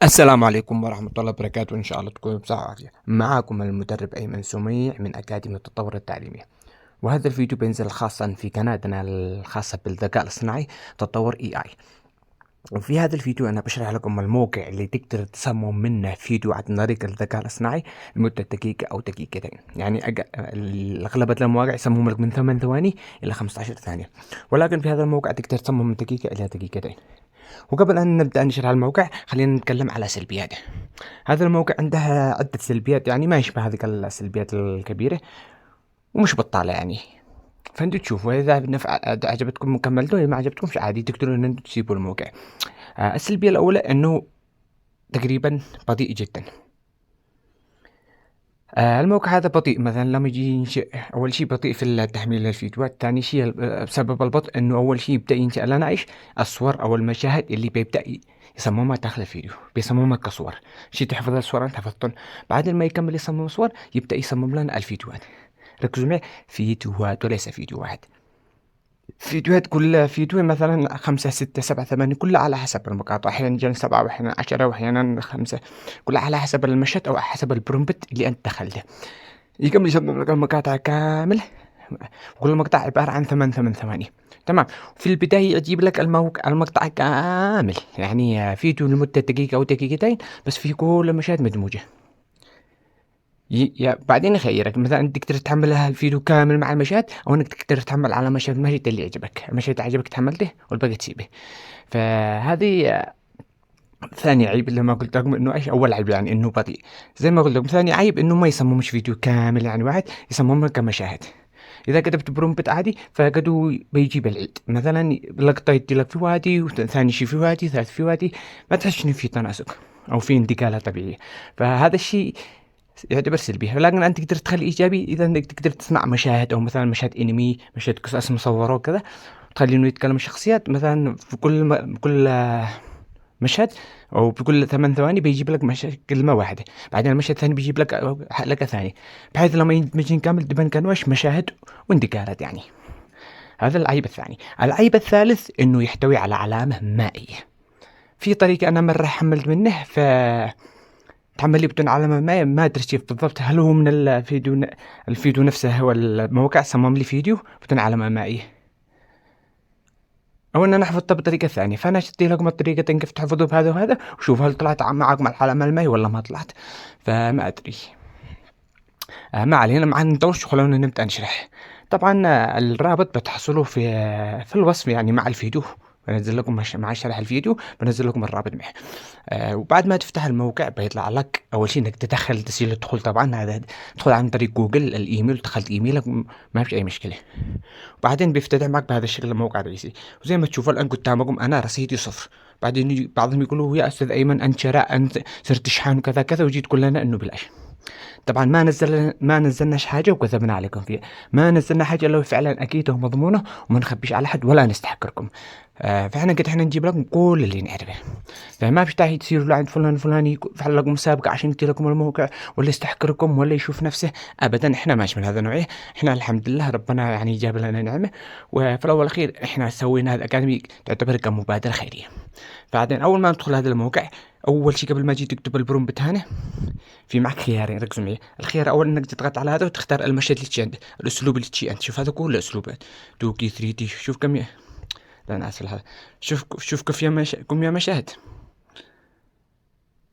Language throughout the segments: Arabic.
السلام عليكم ورحمة الله وبركاته، إن شاء الله تكونوا بصحة وعافية. معكم المدرب أيمن سميع من أكاديمية التطور التعليمي، وهذا الفيديو بينزل خاصا في قناتنا الخاصة بالذكاء الاصطناعي تطور AI. وفي هذا الفيديو أنا بشرح لكم الموقع اللي تقدر تصمم منه فيديو عن طريق الذكاء الاصطناعي لمدة دقيقة أو دقيقتين. يعني أغلب المواقع يصمم لك من 8 ثواني إلى 15 ثانية، ولكن في هذا الموقع تقدر تصمم من دقيقة إلى دقيقتين. وقبل أن نبدأ نشرح الموقع خلينا نتكلم على سلبياته. هذا الموقع عنده عدة سلبيات، يعني ما يشبه هذه السلبيات الكبيرة ومش بطالة يعني. فانتوا تشوفوا إذا عجبتكم كملتوا، إذا ما عجبتكمش عادي تقدروا إن انتوا تسيبوا الموقع. السلبية الأولى إنه تقريبا بطيء جدا. الموقع هذا بطيء، مثلا لما يجي ينشئ أول شيء بطيء في تحميل الفيديوهات. ثاني شيء بسبب البطء إنه أول شيء يبدأ ينشئ لنا إيش الصور أو المشاهد اللي بيبدأ يصممها داخل الفيديو، بيصممها كصور. شي تحفظ الصور أنت حفظتن، بعد ما يكمل يصمم الصور يبدأ يصمم لنا الفيديوهات. ركزوا معي، فيديوهات وليس فيديو واحد. فيديوهات كل فيديو مثلا 5 6 7 8، كلها على حسب المقاطع، أحيانا يجينا 7 وأحيانا 10 وأحيانا 5، كلها على حسب المشهد أو حسب البرومبت اللي أنت دخلته. يكمل يصمم لك المقاطع كامل، وكل مقطع عبارة عن 8 ثواني. تمام. في البداية يجيب لك المقطع كامل، يعني فيديو لمدة دقيقة أو دقيقتين بس في كل المشاهد مدموجة. بعدين يخيرك، مثلا انك تقدر تحمل الفيديو كامل مع المشاهد، او انك تقدر تحمل على المشهد اللي يعجبك، المشهد اللي عجبك تحملته والباقي تسيبه. فهذه ثاني عيب اللي ما قلت لكم، انه ايش اول عيب يعني انه بطيء زي ما قلت لكم. ثاني عيب انه ما يصممش فيديو كامل يعني واحد، يصمم لك مشاهد. اذا كتبت برومبت عادي فقدو بيجيب العيد، مثلا لقطه يدي لك في وادي، وثاني شيء في وادي، ثالث في وادي، ما تحس انه في تناسق او في انتقالات طبيعيه. فهذا الشيء يعتبر سلبي. ولكن انت تقدر تخلي ايجابي اذا انك تقدر تصنع مشاهد، او مثلا مشاهد انمي، مشاهد قصص مصوره وكذا، تخلي انه يتكلم الشخصيات مثلا في كل مشهد، او بكل 8 ثواني بيجيب لك كلمه واحده، بعدين المشهد الثاني بيجيب لك حلقه ثانيه، بحيث لما يجي كامل تبان كانه مشاهد وانتقالات يعني. هذا العيب الثاني. العيب الثالث انه يحتوي على علامه مائيه. في طريقه انا مره حملت منه، ف تحمل لي بدون علامه مائيه، ما ادري كيف بالضبط، هل هو من الفيديو نفسه، هو الموقع صمم لي فيديو بدون علامه مائيه، او ان انا حفظتها بطريقه ثانيه. فانا شدي لكم الطريقتين كيف تحفظوا بهذا وهذا، وشوف هل طلعت معكم العلامه المائيه ولا ما طلعت. فما ادري. ما علينا، مع ندورش، خلونا نبدا نشرح. طبعا الرابط بتحصلوه في الوصف يعني مع الفيديو، بنزل لكم مع شرح الفيديو بنزل لكم الرابط معه. وبعد ما تفتح الموقع بيطلع لك اول شيء انك تدخل تسجيل الدخول. طبعا هذا تدخل عن طريق جوجل الايميل، دخلت ايميلك ما في اي مشكله. وبعدين بيفتتح معك بهذا الشكل الموقع الرئيسي، وزي ما تشوفوا الان قدامكم انا رصيدي 0. بعدين بعضهم يقولوا يا استاذ ايمن انت انت صرت تشحن وكذا كذا، وجيت تقول لنا انه بلاش. طبعا ما نزلناش حاجه وكذبنا عليكم فيها، ما نزلنا حاجه لو فعلا اكيد ومضمونه وما نخبيش على حد ولا نستحقركم. فاحنا قد احنا نجيب لكم كل اللي نعرفه. فما في داعي تصيروا لعند فلان فلاني يفعل لكم مسابقه عشان يدي لكم الموقع ولا يستحقركم ولا يشوف نفسه. ابدا، احنا ماشي من هذا النوعيه. احنا الحمد لله ربنا يعني جاب لنا نعمه، وفي الاول والاخير احنا سوينا هذا الاكاديمي تعتبر كمبادره خيريه. بعدين اول ما ندخل هذا الموقع، اول شيء قبل ما تجي تكتب البرومبت هنا في معك خيارين، ركزوا معي. الخيار الاول انك تضغط على هذا وتختار المشهد اللي تجي عندك، الاسلوب اللي تجي انت. شوف هذا كله اسلوبات 2 كي 3 دي، شوف كم لا انا اسف هذا. شوف كم يا مشاهد.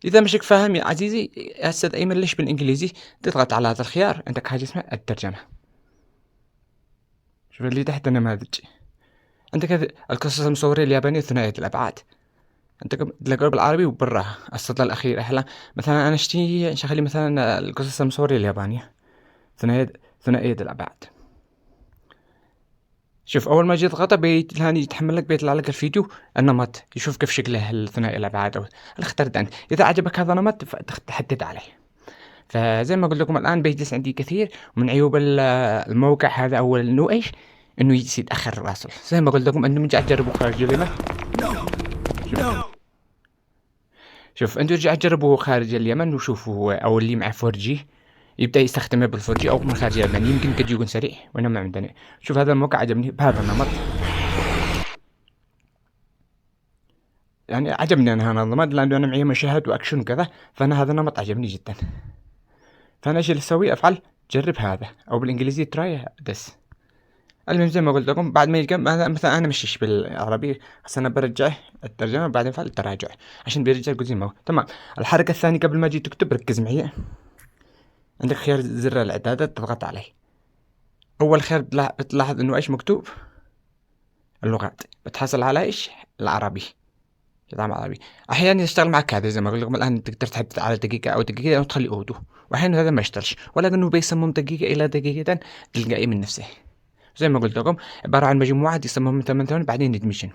اذا مشك فاهم يا عزيزي يا استاذ ايمن ليش بالانجليزي، تضغط على هذا الخيار، عندك حاجه اسمها الترجمه. شوف اللي تحت النماذج، عندك القصص المصوريه اليابانيه ثنائيه الابعاد، عندك تلاقوها بالعربي وبراها السطر الاخير. احلى مثلا انا اشتي نشغل مثلا القصص المصوريه اليابانيه ثنائيه الابعاد. شوف اول ما جيت تضغطه بيتلاني يتحمل لك، بيطلع لك الفيديو النمط، يشوف كيف شكله الثنائي الابعاد، او اخترت انت. اذا عجبك هذا النمط تحدد عليه. فزي ما قلت لكم الان بيجلس عندي كثير. ومن عيوب الموقع هذا او انه ايش، انه يجلس يتاخر الراسل. زي ما قلت لكم انه من جاء تجربوا خارج اليمن. شوف انتوا رجع جربوا خارج اليمن وشوفوا، او اللي معه 4G يبدا يستخدمه بال4G او من خارج اليمن، يمكن قد يكون سريع وانا ما عندنا. شوف هذا الموقع عجبني بهذا النمط. يعني عجبني أنا هذا النمط لأنه أنا معي مشاهد وأكشن وكذا، فأنا هذا النمط عجبني جدا. فأنا إيش اللي أسوي؟ أفعل جرب هذا، أو بالإنجليزي تراي ذس. المهم زي ما قلت لكم بعد ما يلقى مثلا أنا مشيش بالعربي، هسه أنا برجع الترجمة وبعدين أفعل التراجع عشان بيرجع زي ما هو. تمام. الحركة الثانية قبل ما أجي تكتب ركز معي، عندك خيار زر الإعدادات تضغط عليه. أول خيار بتلاحظ إنه إيش مكتوب؟ اللغات. بتحصل على إيش؟ العربي. كلام عربي. أحيانا يشتغل معك هذا زي ما قلت لكم الآن تقدر تحدد على دقيقة أو دقيقتين أو تخلي أودو، وأحيانا هذا ما يشتغلش، ولكنه بيصمم دقيقة إلى دقيقتين تلقائي من نفسه. زي ما قلت لكم عبارة عن مجموعة يصمم من 8 ثواني بعدين يدمجن،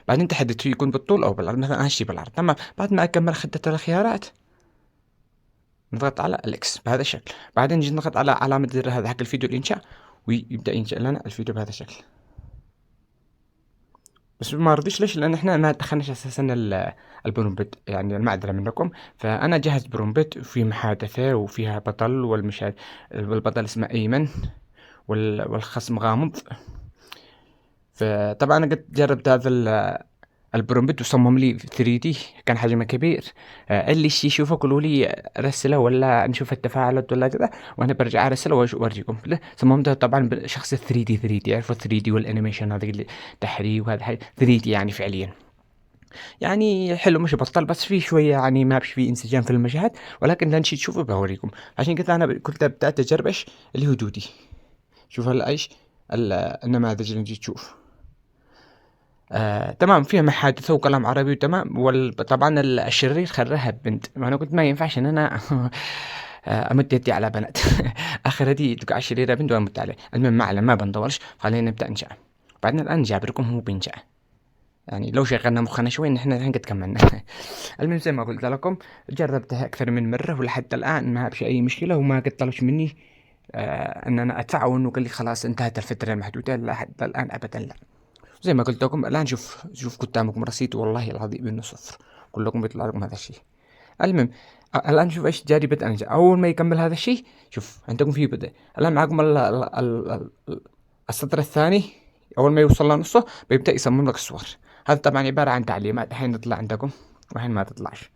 بعدين تحدد هو يكون بالطول أو بالعرض. مثلا هالشي بالعرض. تمام. بعد ما أكمل خدة الخيارات نضغط على الإكس بهذا الشكل، بعدين نجي نضغط على علامة زر هذا حق الفيديو الإنشاء ويبدأ ينشأ لنا الفيديو بهذا الشكل. بس ما رضيش ليش؟ لان احنا ما دخلناش اساسا البرومبت، يعني المعذره منكم. فانا جهز برومبت في محادثه وفيها بطل والبطل اسمه ايمن والخصم غامض. فطبعا انا قد جربت هذا البرومبت وصمم لي 3D كان حجمه كبير. قال لي شي شوفوا قولوا لي رسله ولا نشوف التفاعلات ولا كذا، وانا برجع ارسله واوريكم. صممتها طبعا بشخصيه 3D عرفوا 3D والانيميشن هذا اللي تحريك وهذا 3D يعني فعليا. يعني حلو مش بطل، بس في شويه يعني ما في انسجام في المشاهد، ولكن لان شي تشوفوا بوريكم. عشان كذا انا كنت بدات اجرب ايش اللي هو دودي. شوف هلا ايش النماذج اللي نجي تشوف. تمام فيها محادثة وكلام عربي وتمام. وطبعا الشرير خراها بنت، ما انا قلت ما ينفعش ان انا امد يدي على بنات. اخر دي تقع الشريرة بنت وامد عليه. المهم ما عليه ما بندورش، خلينا نبدا نشأ. بعدين الان جابركم هو بينشأ، يعني لو شغلنا مخنا شوي ان احنا الحين قد كملنا. المهم زي ما قلت لكم جربتها اكثر من مره ولحتى الان ما في اي مشكله وما قد طلبش مني ان انا ادفع وانه قال لي خلاص انتهت الفتره المحدوده. لا حتى الان ابدا لا. زي ما قلت لكم الان شوف قدامكم رصيد والله العظيم انه صفر، كلكم بيطلع لكم هذا الشيء. المهم الان شوف ايش جاري بدء انجاز. اول ما يكمل هذا الشيء شوف عندكم فيه بدء. الان معكم السطر الثاني، اول ما يوصل لنصه بيبدا يصمم لك الصور. هذا طبعا عباره عن تعليمات، الحين تطلع عندكم والحين ما تطلعش.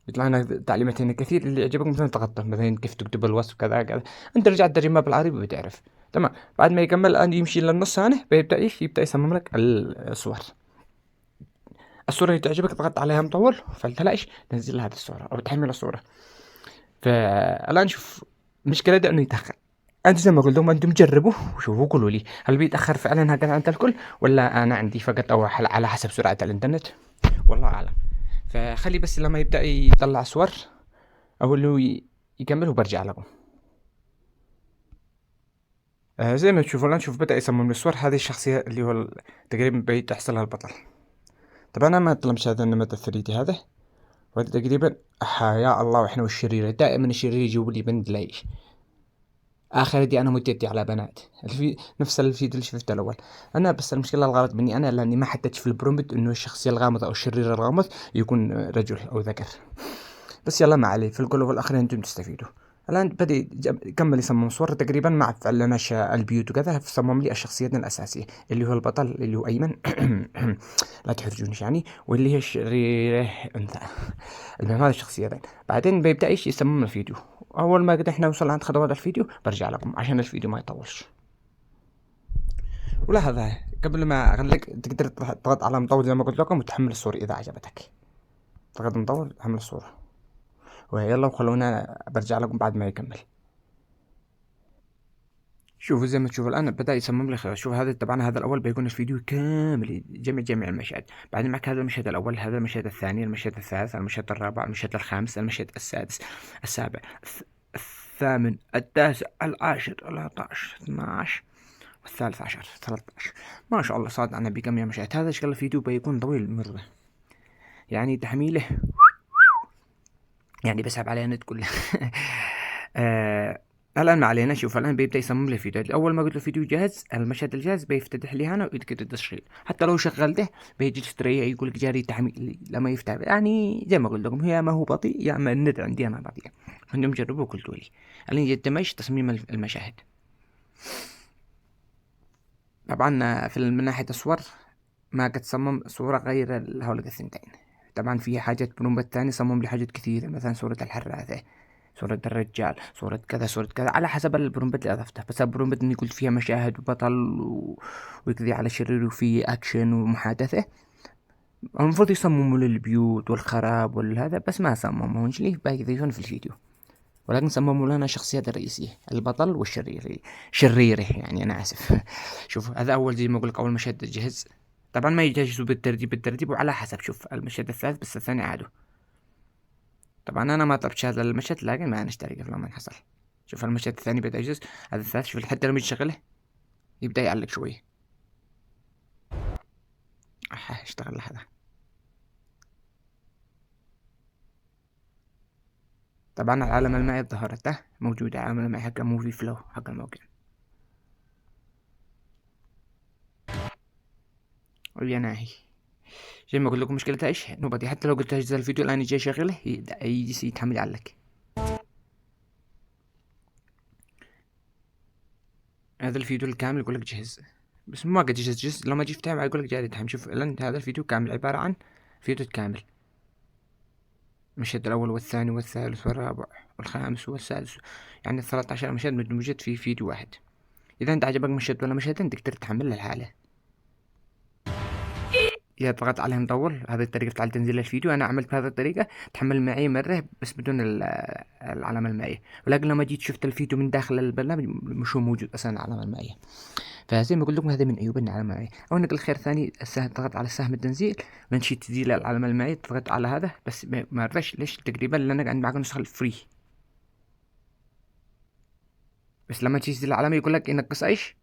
يطلع لنا تعليمات كثير اللي يعجبك مثلا تغطى مثلا كيف تكتب الوصف كذا كذا. انت رجعت ترجمها بالعربي بتعرف. تمام. بعد ما يكمل الان يمشي للنص هنا بيبدا يبدا يصمم لك الصور. الصورة اللي تعجبك تضغط عليها مطول فلتلاقيش تنزل هذه الصورة أو تحمل الصورة. فالآن شوف المشكلة ده إنه يتأخر. أنت زي ما قلت لكم أنتم جربوا وشوفوا قولوا لي هل بيتأخر فعلا هكذا عند الكل ولا أنا عندي فقط أو على حسب سرعة الإنترنت، والله أعلم. فخلي بس لما يبدأ يطلع صور أو اللي يكمل وبرجع لكم. زي ما تشوفوا الآن شوف بدأ يصمم الصور. هذه الشخصية اللي هو تقريبا بيتحصلها البطل. طبعا أنا ما طلمش هذا النمط الثريدي هذا، وهذا تقريبا يا الله واحنا والشريرة دائما الشرير يجيبوا لي بنت ليش. اخر دي انا مدتي على بنات نفس الفيديو اللي شفته الاول. انا بس المشكله الغلط مني انا لاني ما حطيت في البرومبت انه الشخصيه الغامضه او الشرير الغامض يكون رجل او ذكر. بس يلا ما عليه، في القول والاخرين انتم تستفيدوا. الان بدا يكمل يصمم صور تقريبا مع فعلنا البيوت وكذا. صمم لي الشخصيتين الاساسيه اللي هو البطل اللي هو ايمن. لا تحرجوني يعني، واللي هي الشريره انثى. المهم هذه الشخصيتين. بعدين بيبدا ايش يصمم الفيديو. اول ما قد احنا وصلنا عند خطوات الفيديو برجع لكم عشان الفيديو ما يطولش. ولاحظ قبل ما اغلق تقدر تضغط على مطول زي ما قلت لكم وتحمل الصورة اذا عجبتك. تضغط مطول تحمل الصورة ويلا وخلونا برجع لكم بعد ما يكمل. شوفوا زي ما تشوفوا الان بدا يصمم لي. شوف هذا طبعا هذا الاول بيكون الفيديو كامل جميع المشاهد. بعدين معك هذا المشهد الاول، هذا المشهد الثاني، المشهد الثالث، المشهد الرابع، المشهد الخامس، المشهد السادس، السابع، الثامن، التاسع، العاشر، 11، 12 والثالث عشر، 13. ما شاء الله صاد عنا بكم يا مشاهد. هذا شكل الفيديو بيكون طويل مرة، يعني تحميله يعني بسحب عليه النت كله. الان ما علينا. شوف الان بيبدا يصمم لي فيديو. اول ما قلت له فيديو جاهز المشهد الجاهز بيفتتح لي هنا ويذكر التشغيل. حتى لو شغلته بيجي تستريح يقول لك جاري تحميل لما يفتح. يعني زي ما قلت لكم هي ما هو بطيء يا اما النت عندي انا بطيء. انتم جربوا وقلتوا لي. الان يتمش تصميم المشاهد. طبعا من ناحيه الصور ما قد صمم صورة غير هؤلاء الثنتين. طبعا في حاجات برومبت ثاني صمم لي حاجات كثيرة، مثلا صورة الحراثة، صورة الرجال، صورة كذا صورة كذا، على حسب البرومبت اللي أضفته. بس البرومبت إني قلت فيها مشاهد وبطل ويقضي على شرير وفي أكشن ومحادثة، المفروض يصمموا للبيوت والخراب والهذا، بس ما صمموا ليه، باقي يضيفون في الفيديو. ولكن صمموا لنا الشخصيات الرئيسية، البطل والشرير، شريره يعني، أنا آسف. شوف هذا أول، زي ما أقول لك، أول مشهد تجهز. طبعا ما يجهزوا بالترتيب وعلى حسب. شوف المشهد الثالث بس الثاني عادوا. طبعا أنا ما طلبت هذا المشهد، لكن ما نشتري قبل ما حصل. شوف المشهد الثاني بدأ يجهز، هذا الثالث. شوف حتى لما يشغله يبدأ يعلق شوي. اشتغل هذا. طبعا العالم المائي ظهرته موجودة، العالم المائي حق موفي فلو حق الموقع. ويا ناهي، زي ما اقول لكم مشكلتها ايش؟ نوبتي حتى لو قلت اجهز الفيديو الان يجي شغله يجي يتحمل عليك. هذا الفيديو الكامل يقول لك جهز، بس ما قد جهز لما اجي افتحه يقول لك جاي يتحمل. شوف الان هذا الفيديو كامل عبارة عن فيديو كامل، المشهد الاول والثاني والثالث والرابع والخامس والسادس، يعني 13 مشهد مدموجة في فيديو واحد. اذا انت عجبك مشهد ولا مشهدين تقدر تحمل الحالة. إذا ضغطت عليه مطول، هذه الطريقة على تنزيل الفيديو. أنا عملت بهذه الطريقة تحمل معي مرة بس بدون العلامة المائية، ولكن لما جيت شفت الفيديو من داخل البرنامج مش هو موجود أصلا العلامة المائية. فزي ما قلت لكم هذا من عيوب العلامة المائية. أو نقل خير ثاني، السهم تضغط على سهم التنزيل، من شي تنزيل العلامة المائية تضغط على هذا، بس ما رضاش. ليش؟ تقريبا لأن عندي معك نسخة الفري، بس لما تنزل العلامة يقول لك ينقص ايش،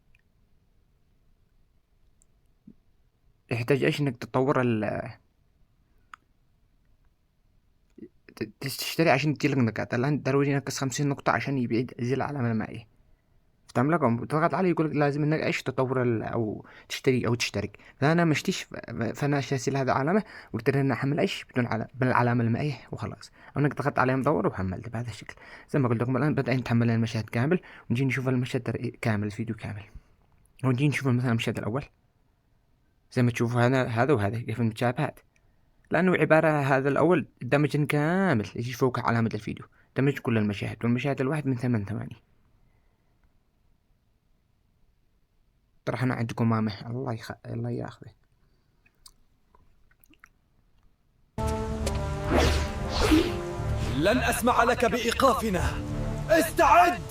يحتاج ايش انك تطور تشتري عشان تجيلك نقاط. الآن ضروري ينقص 50 نقطة عشان يبيع زي العلامة المائية. فتعمل لكم تضغط عليه يقول لازم انك ايش تطور او تشتري او تشترك. فانا مشتيش، فانا شاسل هذا علامة وقلت ان احمل ايش بدون بالعلامة المائية وخلاص. او انك ضغطت عليه مدور وحملت بهذا الشكل. زي ما قلت لكم الان بدأ نتحمل المشهد كامل، ونجي نشوف المشهد كامل، الفيديو كامل، ونجي نشوف مثلا المشهد الاول. زي ما تشوفوا هذا وهذا كيف المتشابهات، لأنه عبارة هذا الأول دمج كامل يجي فوق علامة الفيديو، دمج كل المشاهد، والمشاهد الواحد من 8 ثواني. طرحنا عندكم مامه، الله ياخذه. لن أسمح لك بإيقافنا، استعد.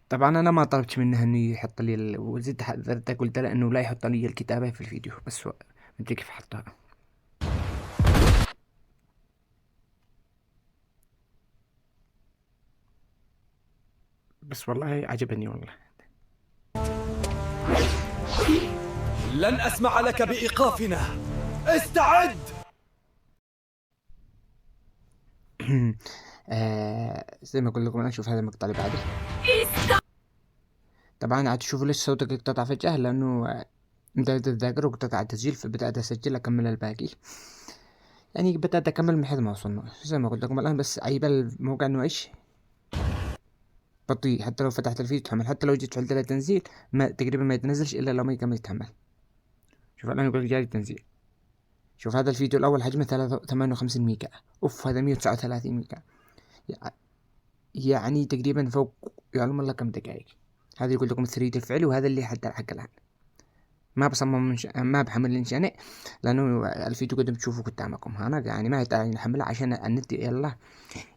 طبعا أنا ما طلبت منه إنه يحط لي وزدت حذرته، قلت له إنه لا يحط لي الكتابة في الفيديو، بس مدري كيف حطها. بس والله عجبني والله. لن أسمح لك بإيقافنا، استعد. زي ما أقول لكم أنا، أشوف هذا المقطع اللي بعده. طبعا عاد تشوفوا ليش صوتك يقتطع فجأة، لأنه انتهت الذاكرة وقطع التسجيل، فبدأت أسجل أكمل الباقي. يعني بدأت أكمل من حيث ما وصلنا. زي ما قلت لكم الآن، بس عيب الموقع إنه إيش بطيء. حتى لو فتحت الفيديو تحمل، حتى لو جيت فعلت له تنزيل تقريبا ما يتنزلش إلا لما يكمل يتحمل. شوف الآن يقول جاري تنزيل. شوف هذا الفيديو الأول حجمه 58 ميجا، أوف هذا 139 ميجا، يعني تقريبا فوق يعلم الله كم دقائق. هذا يقول لكم 3D الفعلي، وهذا اللي حتى حق الآن ما بصمم ما بحمل الانشاء، لأنه الفيديو قدم تشوفوا قدامكم. أنا يعني ما يحتاج نحمله عشان النت يلا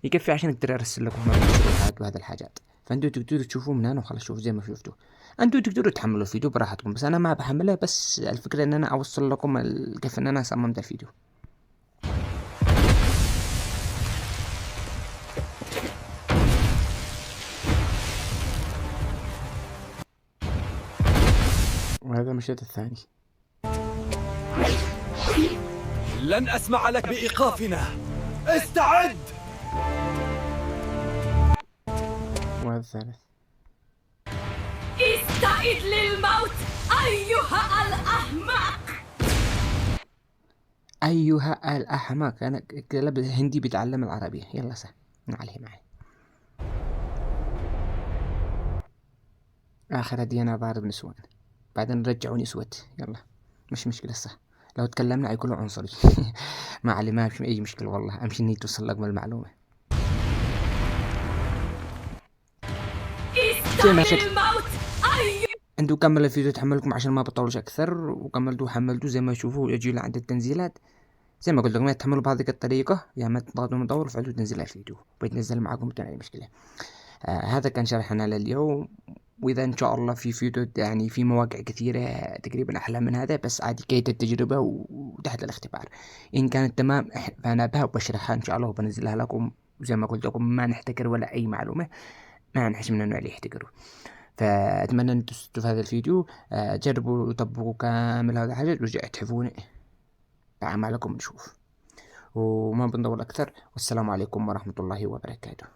يكفي عشان أقدر أرسل لكم الشروحات وهذه الحاجات. فأنتوا تقدروا تشوفوه من هنا وخلاص. شوفوا زي ما شفتوا، أنتوا تقدروا تحملوا الفيديو براحتكم، بس أنا ما بحمله. بس الفكرة إن أنا أوصل لكم كيف إن أنا صممت الفيديو. وهذا المشهد الثاني. لن أسمح لك بإيقافنا، استعد. وهذا الثالث. استعد للموت أيها الأحمق. أيها الأحمق، أنا كلب هندي بيتعلم العربية. يلا سهل عليه معي. آخر هدية أنا بارد نسوان، بعدين رجعوني أسود. يلا مش مشكلة صح. لو تكلمنا هيكون عنصري. ما علي، ما في أي مشكلة والله، أمشي إني توصل لك بالمعلومة. زي ما شفت الموت. انتوا كمل الفيديو تحملكم عشان ما بطولش اكثر، وكملتوا حملتوا زي ما تشوفوا يجي لعند التنزيلات. زي ما قلت لكم تحملوا بهذه الطريقة، يا ما تضغطوا مطور وفعلوا تنزيل الفيديو بيتنزل معكم بدون اي مشكلة. هذا كان شرحنا لليوم. واذا ان شاء الله في فيديو يعني في مواقع كثيرة تقريبا احلى من هذا، بس عادي كيد التجربة وتحت الاختبار. ان كانت تمام فانا بها وبشرحها ان شاء الله وبنزلها لكم. وزي ما قلت لكم ما نحتكر ولا اي معلومة، ما نحس من النوع اللي يحتكروا. فأتمنى أن تستفادوا في هذا الفيديو. جربوا وطبقوا كامل هذا الحاجة ورجع تحفوني بأعمالكم نشوف. وما بنطول أكثر، والسلام عليكم ورحمة الله وبركاته.